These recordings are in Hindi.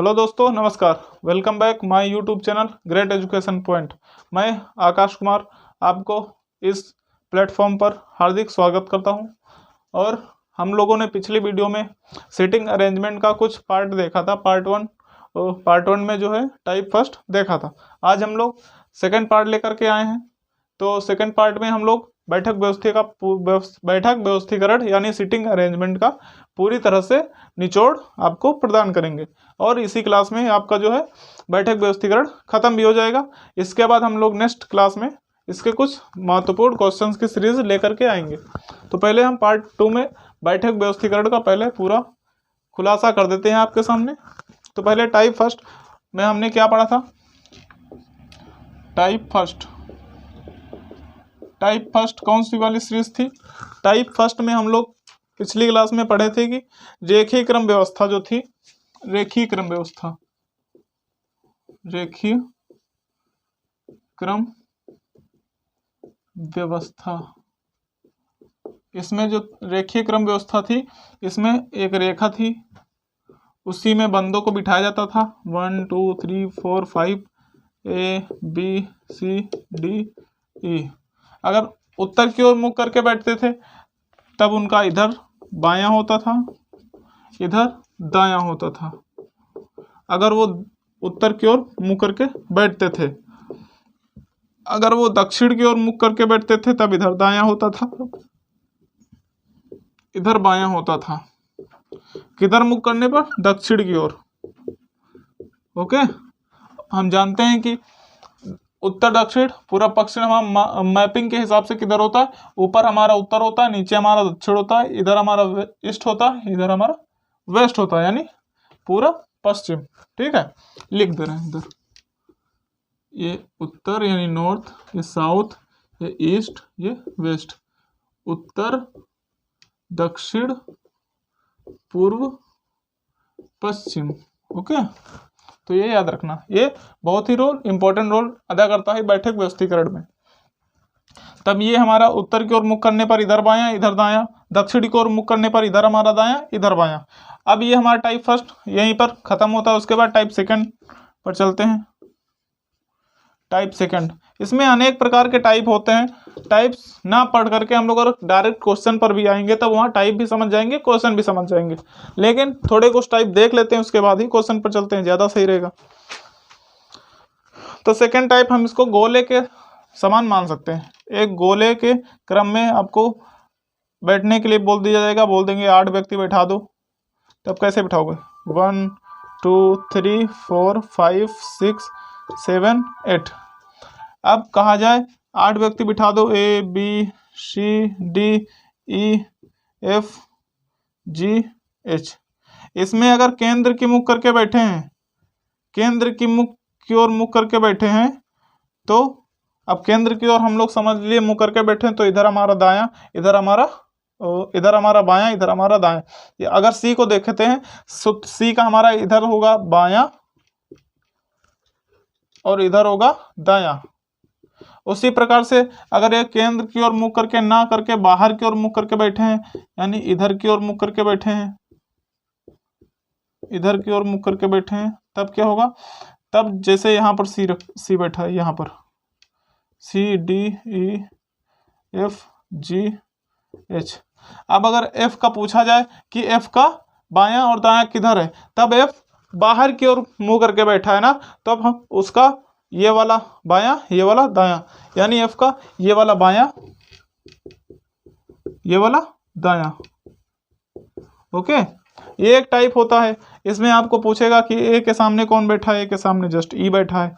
हेलो दोस्तों, नमस्कार। Welcome back my YouTube channel great education point. मैं आकाश कुमार आपको इस प्लेटफॉर्म पर हार्दिक स्वागत करता हूं। और हम लोगों ने पिछली वीडियो में सीटिंग अरेंजमेंट का कुछ पार्ट देखा था, पार्ट वन में जो है टाइप फर्स्ट देखा था। आज हम लोग सेकेंड पार्ट लेकर के आए हैं। तो सेकेंड पार्ट में हम लोग बैठक व्यवस्थीकरण यानी सीटिंग अरेंजमेंट का पूरी तरह से निचोड़ आपको प्रदान करेंगे। और इसी क्लास में आपका जो है बैठक व्यवस्थीकरण खत्म भी हो जाएगा। इसके बाद हम लोग नेक्स्ट क्लास में इसके कुछ महत्वपूर्ण क्वेश्चंस की सीरीज लेकर के आएंगे। तो पहले हम पार्ट 2 में बैठक व्यवस्थीकरण का पहले पूरा खुलासा कर देते हैं आपके सामने। तो पहले टाइप फर्स्ट में हमने क्या पढ़ा था? टाइप फर्स्ट कौन सी वाली सीरीज थी? टाइप फर्स्ट में हम लोग पिछली क्लास में पढ़े थे कि रेखीय क्रम व्यवस्था जो थी, रेखीय क्रम व्यवस्था, इसमें जो रेखीय क्रम व्यवस्था थी, इसमें एक रेखा थी, उसी में बंदों को बिठाया जाता था 1 2 3 4 5 A B C D E। अगर उत्तर की ओर मुख करके बैठते थे तब उनका इधर बायां होता था, इधर दायां होता था। अगर वो उत्तर की ओर मुख करके बैठते थे, अगर वो दक्षिण की ओर मुख करके बैठते थे तब इधर दायां होता था, इधर बायां होता था। किधर मुख करने पर? दक्षिण की ओर। ओके, हम जानते हैं कि उत्तर दक्षिण पूर्व पश्चिम हमारा मैपिंग के हिसाब से किधर होता है? ऊपर हमारा उत्तर होता है, नीचे हमारा दक्षिण होता है, इधर हमारा ईस्ट होता है, इधर हमारा वेस्ट होता है, यानी पूरा पश्चिम। ठीक है, लिख दे रहे हैं इधर, ये उत्तर यानी नॉर्थ, ये साउथ, ये ईस्ट, ये वेस्ट। उत्तर, दक्षिण, पूर्व, पश्चिम। ओके, तो ये याद रखना, ये बहुत ही इंपॉर्टेंट रोल अदा करता है बैठक व्यवस्थीकरण में। तब ये हमारा उत्तर की ओर मुख करने पर इधर बायां, इधर दायां, दक्षिण की ओर मुख करने पर इधर हमारा दायां, इधर बायां। अब ये हमारा टाइप फर्स्ट यहीं पर खत्म होता है। उसके बाद टाइप सेकंड पर चलते हैं। टाइप सेकंड, इसमें अनेक प्रकार के टाइप होते हैं। टाइप्स ना पढ़ करके हम लोग अगर डायरेक्ट क्वेश्चन पर भी आएंगे तब वहाँ टाइप भी समझ जाएंगे, क्वेश्चन भी समझ जाएंगे। लेकिन थोड़े कुछ टाइप देख लेते हैं, उसके बाद ही क्वेश्चन पर चलते हैं, ज़्यादा सही रहेगा। तो सेकंड टाइप हम इसको गोले के समान मान सकते हैं। एक गोले के क्रम में आपको बैठने के लिए बोल दिया जाएगा, बोल देंगे 8 व्यक्ति बैठा दो। तब कैसे बिठाओगे? 1 2 3 4 5 6 7 8। अब कहा जाए 8 व्यक्ति बिठा दो, A B C D E F G H। इसमें अगर केंद्र की मुख करके बैठे हैं, केंद्र की मुख की ओर मुख करके बैठे हैं, तो अब केंद्र की ओर हम लोग समझ लिए मुख करके बैठे हैं, तो इधर हमारा दायां, इधर हमारा बायां, इधर हमारा दायां। अगर सी को देखते हैं, सी का हमारा इधर होगा बायां और इधर होगा दायां। उसी प्रकार से अगर ये केंद्र की ओर मुख करके ना करके बाहर की ओर मुख करके बैठे हैं, यानी इधर की ओर मुख करके बैठे हैं, इधर की ओर मुख करके बैठे हैं, तब क्या होगा? तब जैसे यहाँ पर सी बैठा है, यहाँ पर C D E F G H। अब अगर F का पूछा जाए कि F का बायां और दायां किधर है, तब F बाहर की ओर मुंह करके बैठा है ना, तब हम उसका ये वाला बायां, ये वाला दायां, यानी F का ये वाला बायां, ये वाला दायां। ओके, ये एक टाइप होता है। इसमें आपको पूछेगा कि ए के सामने कौन बैठा है? ए के सामने जस्ट ई बैठा है।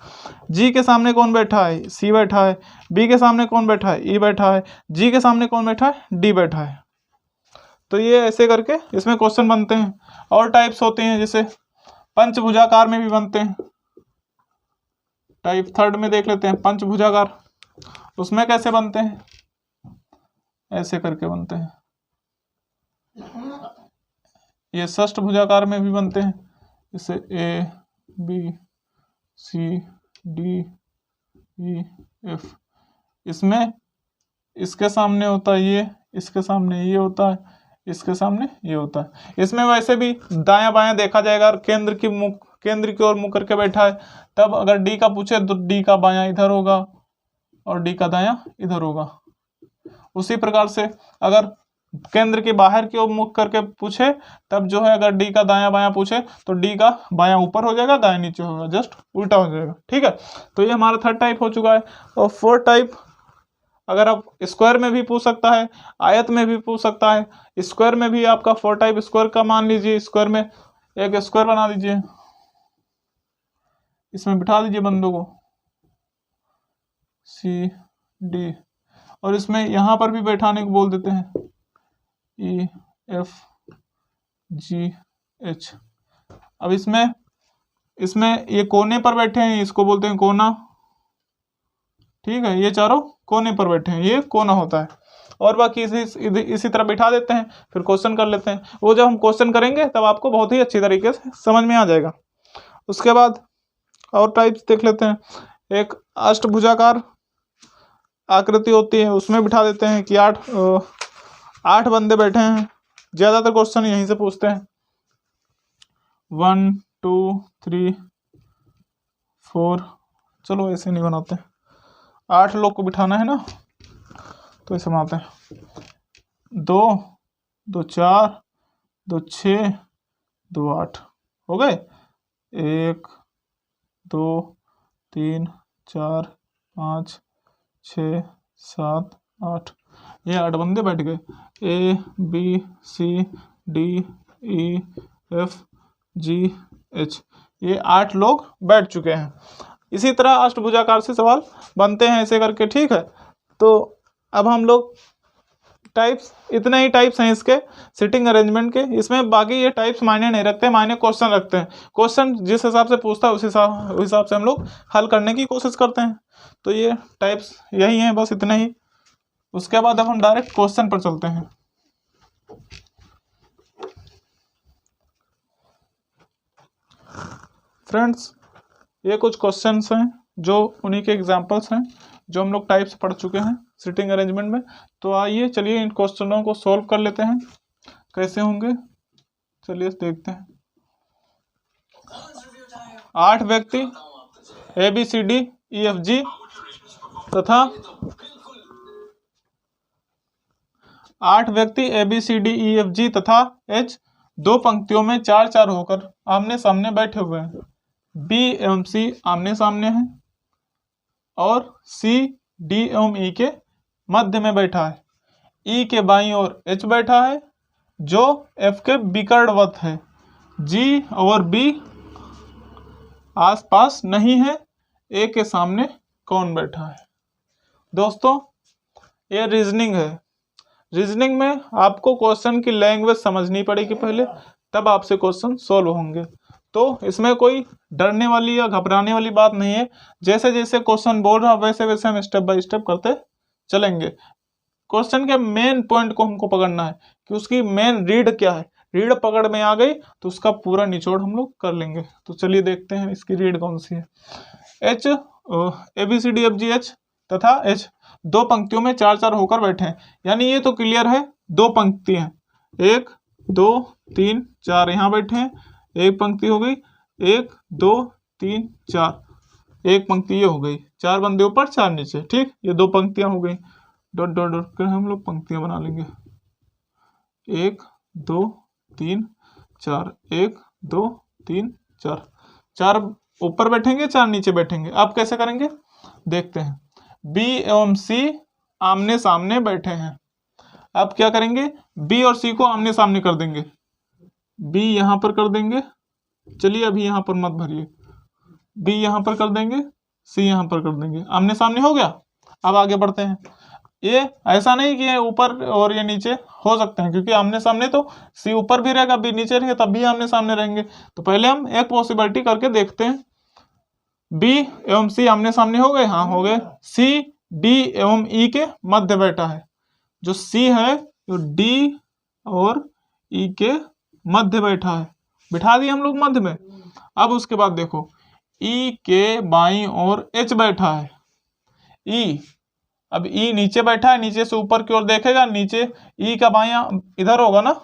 जी के सामने कौन बैठा है? सी बैठा है। बी के सामने कौन बैठा है? ई बैठा है। जी के सामने कौन बैठा है? डी बैठा है। तो ये ऐसे करके इसमें क्वेश्चन बनते हैं। और टाइप्स होते हैं, जैसे पंचभुजाकार में भी बनते हैं। टाइप थर्ड में देख लेते हैं पंचभुजाकार। उसमें कैसे बनते हैं? ऐसे करके बनते हैं। ये षष्ठ भुजाकार में भी बनते हैं, जैसे A B C D E F। इसमें इसके सामने होता है ये, इसके सामने ये होता है, इसके सामने ये होता है। इसमें वैसे भी दायां बायां देखा जाएगा और केंद्र की ओर मुंह करके बैठा है, तब अगर डी का पूछे तो डी का बायां इधर होगा और डी का दायां इधर होगा। उसी प्रकार से अगर केंद्र के बाहर की ओर मुख करके पूछे तब जो है अगर डी का दायां बायां पूछे तो डी का बायां ऊपर हो जाएगा, दायां नीचे होगा, जस्ट उल्टा हो जाएगा। ठीक है, तो ये हमारा थर्ड टाइप हो चुका है। और फोर्थ टाइप अगर आप स्क्वायर में भी पूछ सकता है, आयत में भी पूछ सकता है। स्क्वायर में भी आपका फोर टाइप स्क्वायर का मान लीजिए, स्क्वायर में एक स्क्वायर बना दीजिए, इसमें बिठा दीजिए बंदों को सी डी, और इसमें यहां पर भी बैठाने को बोल देते हैं ई एफ जी एच। अब इसमें ये कोने पर बैठे हैं, इसको बोलते हैं कोना। ठीक है, ये चारों कोने पर बैठे हैं, ये कोना होता है। और बाकी इसी तरह बिठा देते हैं, फिर क्वेश्चन कर लेते हैं। वो जब हम क्वेश्चन करेंगे तब आपको बहुत ही अच्छी तरीके से समझ में आ जाएगा। उसके बाद और टाइप्स देख लेते हैं। एक अष्टभुजाकार आकृति होती है, उसमें बिठा देते हैं कि 8 बंदे बैठे हैं। ज्यादातर क्वेश्चन यहीं से पूछते हैं। 1 2 3 4, चलो ऐसे नहीं बनाते, 8 लोग को बिठाना है ना, तो ऐसे बनाते हैं। 2 2 4 2 6 2 8 हो गए। 1 2 3 4 5 6 7 8, ये 8 बंदे बैठ गए। A B C D E F G H, ये 8 लोग बैठ चुके हैं। इसी तरह अष्टभुजाकार से सवाल बनते हैं ऐसे करके। ठीक है, तो अब हम लोग टाइप्स, इतने ही टाइप्स हैं इसके सिटिंग अरेंजमेंट के। इसमें बाकी ये टाइप्स मायने नहीं रखते, मायने क्वेश्चन रखते हैं। क्वेश्चन जिस हिसाब से पूछता है उस हिसाब से हम लोग हल करने की कोशिश करते हैं। तो ये टाइप्स यही हैं, बस इतने ही। उसके बाद अब हम डायरेक्ट क्वेश्चन पर चलते हैं। फ्रेंड्स, ये कुछ क्वेश्चंस हैं जो उन्हीं के एग्जांपल्स हैं जो हम लोग टाइप्स पढ़ चुके हैं सिटिंग अरेंजमेंट में। तो आइए चलिए इन क्वेश्चनों को सॉल्व कर लेते हैं, कैसे होंगे चलिए देखते हैं। 8 व्यक्ति A B C D E F G तथा 8 व्यक्ति A B C D E F G तथा एच 2 पंक्तियों में 4-4 होकर आमने सामने बैठे हुए हैं। बी एवं सी आमने सामने हैं और सी डी एवं ई के मध्य में बैठा है। ई के बाईं ओर एच बैठा है जो एफ के विकर्णवत है। जी और बी आसपास नहीं है। ए के सामने कौन बैठा है? दोस्तों, ये रीजनिंग है। रीजनिंग में आपको क्वेश्चन की लैंग्वेज समझनी पड़ेगी पहले, तब आपसे क्वेश्चन सॉल्व होंगे। तो इसमें कोई डरने वाली या घबराने वाली बात नहीं है। जैसे जैसे क्वेश्चन बोल रहा वैसे वैसे हम स्टेप बाय स्टेप करते चलेंगे। क्वेश्चन के मेन पॉइंट को हमको पकड़ना है कि उसकी मेन रीड क्या है। रीड पकड़ में आ गई तो उसका पूरा निचोड़ हम लोग कर लेंगे। तो चलिए देखते हैं इसकी रीड कौन सी है। H A B C D F G H तथा एच 2 पंक्तियों में 4-4 होकर बैठे हैं। यानी ये तो क्लियर है, 2 पंक्ति हैं, 1 2 3 4 यहाँ बैठे हैं। एक पंक्ति हो गई, 1 2 3 4, एक पंक्ति ये हो गई। 4 बंदे ऊपर 4 नीचे। ठीक, ये 2 पंक्तियां हो गई। डॉट डॉट डॉट कर हम लोग पंक्तियां बना लेंगे। 1 2 3 4, 1 2 3 4, 4 ऊपर बैठेंगे, 4 नीचे बैठेंगे। अब कैसे करेंगे देखते हैं। बी एवं सी आमने सामने बैठे हैं। अब क्या करेंगे, बी और सी को आमने सामने कर देंगे। बी यहां पर कर देंगे, चलिए अभी यहां पर मत भरिए। बी यहां पर कर देंगे, सी यहां पर कर देंगे, आमने सामने हो गया। अब आगे बढ़ते हैं। ये ऐसा नहीं कि ऊपर और ये नीचे हो सकते हैं, क्योंकि आमने सामने तो सी ऊपर भी रहेगा, बी नीचे रहेगा, तब भी आमने सामने रहेंगे। तो पहले हम एक पॉसिबिलिटी करके देखते हैं। बी एवं सी आमने सामने हो गए, हाँ हो गए। सी डी एवं ई के मध्य बैठा है। जो सी है वो डी और ई के मध्य बैठा है, बिठा दिए हम लोग मध्य में। अब उसके बाद देखो, ई के बाईं ओर एच बैठा है। ई, अब ई नीचे बैठा है, नीचे से ऊपर की ओर देखेगा, नीचे ई का बायां इधर होगा ना,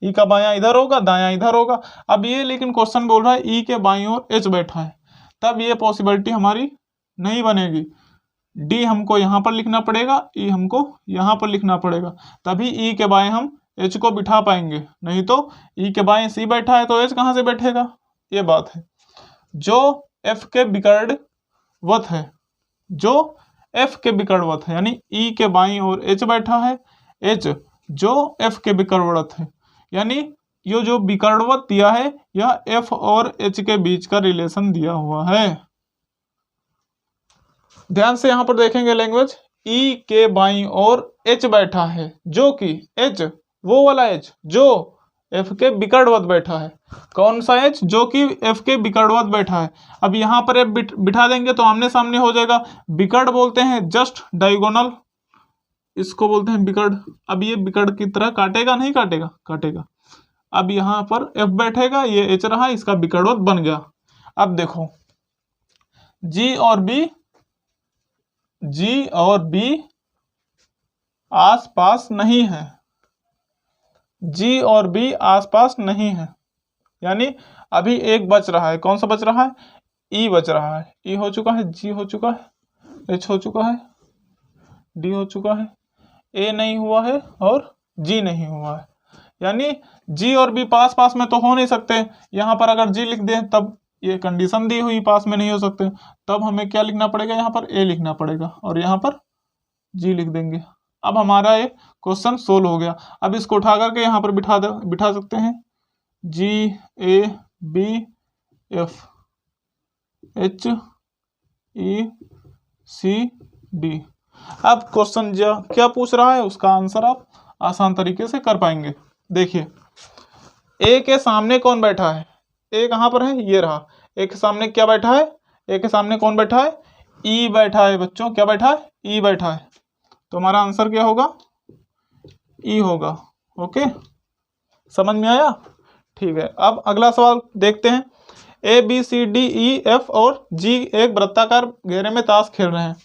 ई का बायां इधर होगा, दायां इधर होगा। अब ये लेकिन क्वेश्चन बोल रहा है ई के बाईं ओर एच बैठा है, तब ये पॉसिबिलिटी हमारी नहीं बनेगी। डी हमको यहाँ पर लिखना पड़ेगा, ई हमको यहाँ पर लिखना पड़ेगा, तभी ई के बाएं हम एच को बिठा पाएंगे। नहीं तो ई के बाएं सी बैठा है तो एच कहाँ से बैठेगा, ये बात है। जो एफ के विकर्णवत है, जो एफ के विकर्णवत है, यानी ई के बाईं ओर एच बैठा है, एच जो एफ के विकर्णवत है, यानी ये जो विकर्णवत दिया है यह एफ और एच के बीच का रिलेशन दिया हुआ है। ध्यान से यहां पर देखेंगे लैंग्वेज, ई के बाईं ओर एच बैठा है, जो कि एच वो वाला एच जो एफ के विकर्णवत बैठा है। कौन सा एच, जो कि एफ के विकर्णवत बैठा है। अब यहाँ पर एफ बिठा देंगे तो आमने सामने हो जाएगा। विकर्ण बोलते हैं जस्ट डायगोनल, इसको बोलते हैं विकर्ण। अब ये विकर्ण की तरह काटेगा नहीं काटेगा, काटेगा। अब यहाँ पर एफ बैठेगा, ये एच रहा, इसका विकर्णवत बन गया। अब देखो जी और बी आसपास नहीं है, जी और बी आसपास नहीं है, यानी अभी एक बच रहा है। कौन सा बच रहा है, ई बच रहा है। ई हो चुका है, जी हो चुका है, एच हो चुका है, डी हो चुका है, ए नहीं हुआ है और जी नहीं हुआ है। यानी जी और बी पास पास में तो हो नहीं सकते। यहाँ पर अगर जी लिख दें तब ये कंडीशन दी हुई पास में नहीं हो सकते, तब हमें क्या लिखना पड़ेगा, यहाँ पर ए लिखना पड़ेगा और यहाँ पर जी लिख देंगे। अब हमारा ये क्वेश्चन सोल्व हो गया। अब इसको उठा करके यहाँ पर बिठा सकते हैं, g a b f h e c d. अब क्वेश्चन क्या पूछ रहा है उसका आंसर आप आसान तरीके से कर पाएंगे। देखिए ए के सामने कौन बैठा है, ए कहाँ पर है, ये रहा। ए के सामने क्या बैठा है, ए के सामने कौन बैठा है, ई बैठा है बच्चों। क्या बैठा है, ई बैठा है। तो हमारा आंसर क्या होगा, ई होगा। ओके, समझ में आया, ठीक है। अब अगला सवाल देखते हैं। A B C D E F और जी एक वृत्ताकार घेरे में ताश खेल रहे हैं।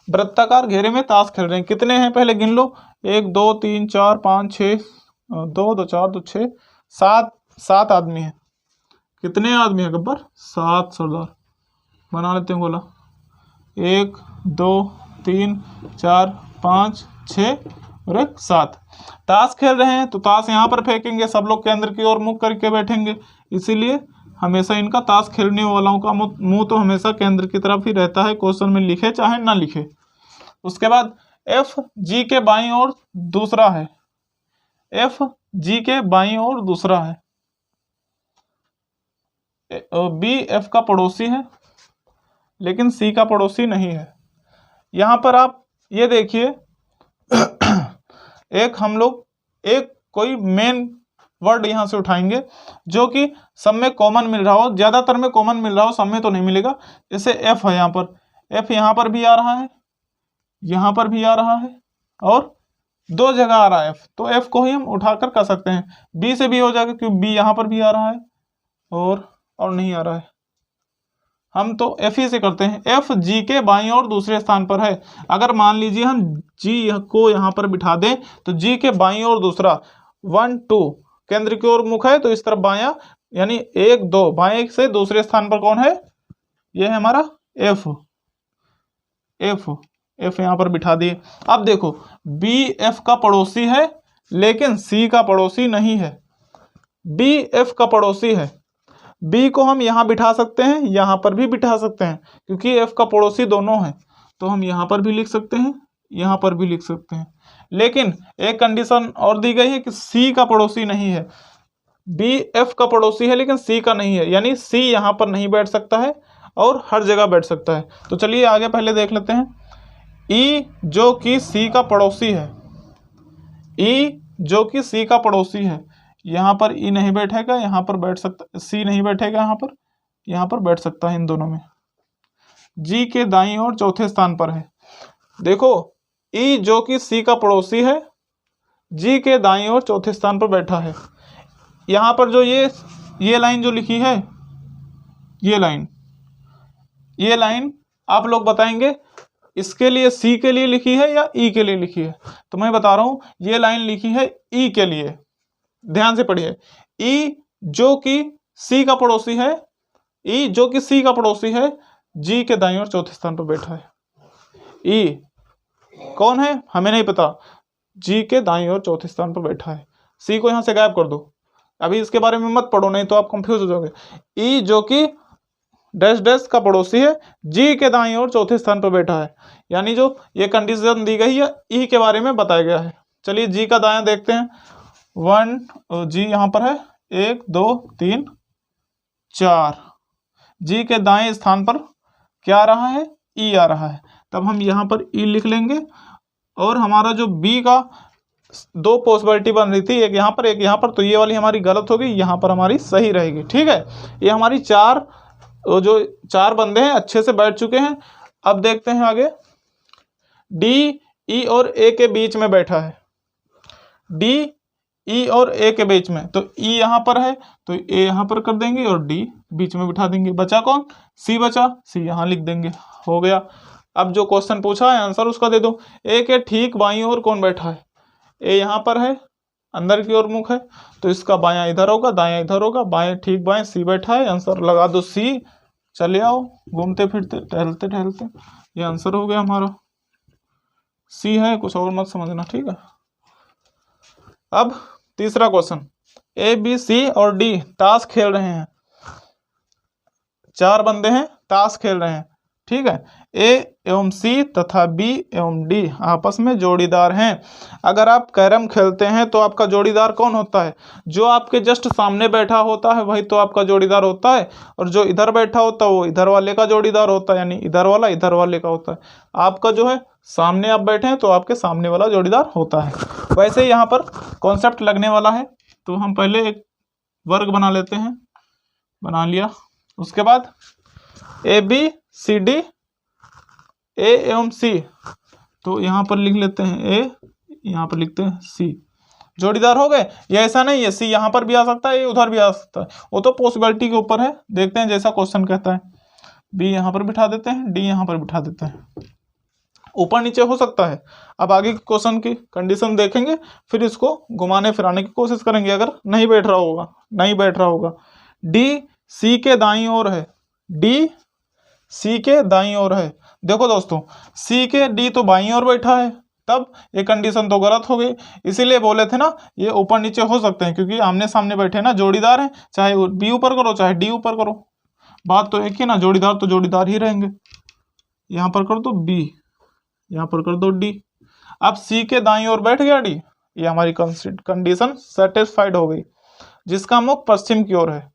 वृत्ताकार घेरे में ताश खेल रहे हैं, कितने हैं पहले गिन लो, 1 2 3 4 5 6, 2 2 4 2 6 7 आदमी हैं। कितने आदमी हैं गब्बर, 7 सरदार। बना लेते हैं गोला, 1 2 3 4 5 6 और 1 7। ताश खेल रहे हैं तो ताश यहाँ पर फेंकेंगे, सब लोग केंद्र की ओर मुख करके बैठेंगे, इसीलिए हमेशा इनका ताश खेलने वालों का मुंह तो हमेशा केंद्र की तरफ ही रहता है, क्वेश्चन में लिखे चाहे ना लिखे। उसके बाद एफ जी के बाईं ओर दूसरा है, एफ जी के बाईं ओर दूसरा है, बी एफ का पड़ोसी है लेकिन सी का पड़ोसी नहीं है। यहां पर आप ये देखिए एक हम लोग एक कोई मेन वर्ड यहां से उठाएंगे जो कि सब में कॉमन मिल रहा हो, ज्यादातर में कॉमन मिल रहा हो, सब में तो नहीं मिलेगा। जैसे एफ है, यहाँ पर एफ यहाँ पर भी आ रहा है, यहाँ पर भी आ रहा है और 2 जगह आ रहा है एफ, तो एफ को ही हम उठाकर कर सकते हैं। बी से भी हो जाएगा क्योंकि बी यहाँ पर भी आ रहा है और नहीं आ रहा है, हम तो एफ ही से करते हैं। एफ जी के बाईं ओर दूसरे स्थान पर है। अगर मान लीजिए हम जी को यहाँ पर बिठा दें तो जी के बाईं ओर दूसरा 1 2 केंद्र की ओर मुख है तो इस तरफ बायां, यानी 1 2 बाएं से दूसरे स्थान पर कौन है, ये है हमारा एफ। एफ यहाँ पर बिठा दिए। अब देखो बी एफ का पड़ोसी है लेकिन सी का पड़ोसी नहीं है। बी एफ का पड़ोसी है, बी को हम यहाँ बिठा सकते हैं, यहाँ पर भी बिठा सकते हैं क्योंकि एफ का पड़ोसी दोनों हैं, तो हम यहाँ पर भी लिख सकते हैं, यहाँ पर भी लिख सकते हैं। लेकिन एक कंडीशन और दी गई है कि सी का पड़ोसी नहीं है। बी एफ का पड़ोसी है लेकिन सी का नहीं है, यानी सी यहाँ पर नहीं बैठ सकता है और हर जगह बैठ सकता है। तो चलिए आगे पहले देख लेते हैं। ई जो कि सी का पड़ोसी है, ई जो कि सी का पड़ोसी है, यहाँ पर ई नहीं बैठेगा, यहाँ पर बैठ सकता, सी नहीं बैठेगा, यहाँ पर बैठ सकता है इन दोनों में। जी के दाईं ओर चौथे स्थान पर है। देखो ई जो कि सी का पड़ोसी है, जी के दाईं ओर चौथे स्थान पर बैठा है। यहाँ पर जो ये लाइन जो लिखी है, ये लाइन आप लोग बताएंगे इसके लिए सी के लिए लिखी है या ई के लिए लिखी है। तो मैं बता रहा हूं ये लाइन लिखी है ई के लिए, ध्यान से पढ़िए, ई जो कि सी का पड़ोसी है, ई जो कि सी का पड़ोसी है, जी के दाईं ओर चौथे स्थान पर बैठा है। ई कौन है हमें नहीं पता, जी के दाईं ओर चौथे स्थान पर बैठा है। सी को यहां से गायब कर दो, अभी इसके बारे में मत पढ़ो नहीं तो आप कंफ्यूज हो जाओगे। ई जो कि डैश डैश का पड़ोसी है, जी के दाईं ओर चौथे स्थान पर बैठा है, यानी जो ये कंडीशन दी गई है ई के बारे में बताया गया है। चलिए जी का दायां देखते हैं। 1 जी यहाँ पर है, 1 2 3 4, जी के दाएं स्थान पर क्या आ रहा है, ई आ रहा है, तब हम यहाँ पर ई लिख लेंगे। और हमारा जो बी का दो पॉसिबिलिटी बन रही थी, एक यहाँ पर एक यहाँ पर, तो ये वाली हमारी गलत होगी, यहाँ पर हमारी सही रहेगी। ठीक है, ये हमारी जो चार बंदे हैं अच्छे से बैठ चुके हैं। अब देखते हैं आगे, डी ई और ए के बीच में बैठा है, डी ई और ए के बीच में, तो ई यहाँ पर है तो ए यहाँ पर कर देंगे और डी बीच में बिठा देंगे। बचा कौन, सी बचा, सी यहाँ लिख देंगे, हो गया। अब जो क्वेश्चन पूछा है आंसर उसका दे दो। ए के ठीक बाईं ओर कौन बैठा है, ए यहाँ पर है, अंदर की ओर मुख है, तो इसका बायां इधर होगा, दायां इधर होगा, बाएं ठीक बाएं सी बैठा है, आंसर लगा दो सी। चले आओ घूमते फिरते टहलते टहलते, ये आंसर हो गया हमारा, सी है, कुछ और मत समझना। ठीक है, अब तीसरा क्वेश्चन, ए बी सी और डी ताश खेल रहे हैं, चार बंदे हैं ताश खेल रहे हैं। ठीक है, ए एवं सी तथा बी एवं डी आपस में जोड़ीदार हैं। अगर आप कैरम खेलते हैं तो आपका जोड़ीदार कौन होता है, जो आपके जस्ट सामने बैठा होता है वही तो आपका जोड़ीदार होता है, और जो इधर बैठा होता है वो इधर वाले का जोड़ीदार होता है, यानी इधर वाला इधर वाले का होता है। आपका जो है सामने आप बैठे हैं तो आपके सामने वाला जोड़ीदार होता है। वैसे ही यहाँ पर कॉन्सेप्ट लगने वाला है, तो हम पहले एक वर्ग बना लेते हैं, बना लिया। उसके बाद ए बी सी डी, ए एवं सी, तो यहाँ पर लिख लेते हैं ए, यहाँ पर लिखते हैं सी, जोड़ीदार हो गए। ये ऐसा नहीं है सी यहाँ पर भी आ सकता है, ए उधर भी आ सकता है, वो तो पॉसिबिलिटी के ऊपर है, देखते हैं जैसा क्वेश्चन कहता है। बी यहाँ पर बिठा देते हैं, डी यहाँ पर बिठा देते हैं, ऊपर नीचे हो सकता है। अब आगे के क्वेश्चन की कंडीशन देखेंगे, फिर इसको घुमाने फिराने की कोशिश करेंगे अगर नहीं बैठ रहा होगा। डी सी के दाईं ओर है, डी सी के दाईं ओर है। देखो दोस्तों, सी के डी तो बाईं ओर बैठा है, तब ये कंडीशन तो गलत हो गई। इसीलिए बोले थे ना ये ऊपर नीचे हो सकते हैं, क्योंकि आमने सामने बैठे ना, जोड़ीदार हैं, चाहे बी ऊपर करो चाहे डी ऊपर करो, बात तो एक ही ना, जोड़ीदार तो जोड़ीदार ही रहेंगे। यहाँ पर कर दो बी, यहाँ पर कर दो डी। अब सी के दाईं ओर बैठ गया डी, ये हमारी कंडीशन सेटिस्फाइड हो गई। जिसका मुख पश्चिम की ओर है,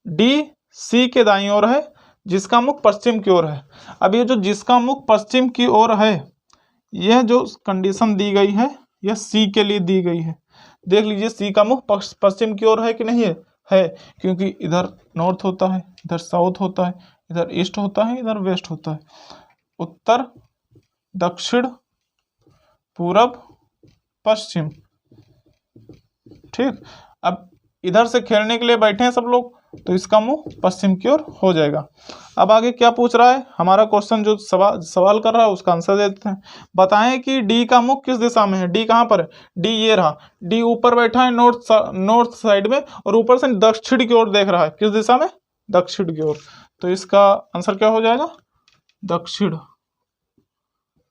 डी सी के दाईं ओर है, जिसका मुख पश्चिम की ओर है। अब ये जो जिसका मुख पश्चिम की ओर है, यह जो कंडीशन दी गई है यह सी के लिए दी गई है। देख लीजिए सी का मुख पश्चिम की ओर है कि नहीं है, क्योंकि इधर नॉर्थ होता है, इधर साउथ होता है, इधर ईस्ट होता है, इधर वेस्ट होता है, उत्तर दक्षिण पूरब पश्चिम। ठीक, अब इधर से खेलने के लिए बैठे हैं सब लोग, तो इसका मुंह पश्चिम की ओर हो जाएगा। अब आगे क्या पूछ रहा है हमारा क्वेश्चन, जो सवाल कर रहा है उसका आंसर दे देते हैं। बताएं कि डी का मुख किस दिशा में है, डी कहाँ पर है, डी ये रहा, डी ऊपर बैठा है नॉर्थ साइड में, और ऊपर से दक्षिण की ओर देख रहा है, किस दिशा में, दक्षिण की ओर, तो इसका आंसर क्या हो जाएगा, दक्षिण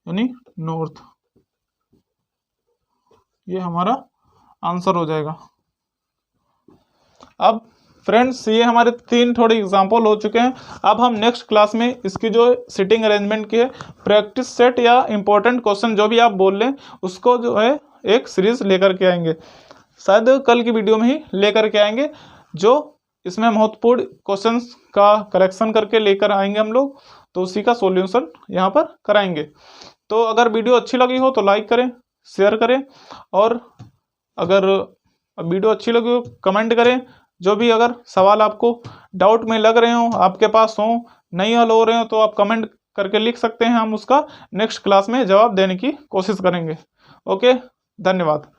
यानी नॉर्थ, ये हमारा आंसर हो जाएगा। अब फ्रेंड्स ये हमारे 3 थोड़े एग्जाम्पल हो चुके हैं। अब हम नेक्स्ट क्लास में इसकी जो सिटिंग अरेंजमेंट की है, प्रैक्टिस सेट या इंपॉर्टेंट क्वेश्चन जो भी आप बोल लें, उसको जो है एक सीरीज लेकर के आएंगे, शायद कल की वीडियो में ही लेकर के आएंगे, जो इसमें महत्वपूर्ण क्वेश्चंस का कलेक्शन करके लेकर आएंगे हम लोग, तो उसी का सॉल्यूशन यहाँ पर कराएंगे। तो अगर वीडियो अच्छी लगी हो तो लाइक करें, शेयर करें, और अगर वीडियो अच्छी लगी हो कमेंट करें। जो भी अगर सवाल आपको डाउट में लग रहे हो, आपके पास हो, नहीं हल हो रहे हो, तो आप कमेंट करके लिख सकते हैं, हम उसका नेक्स्ट क्लास में जवाब देने की कोशिश करेंगे। ओके, धन्यवाद।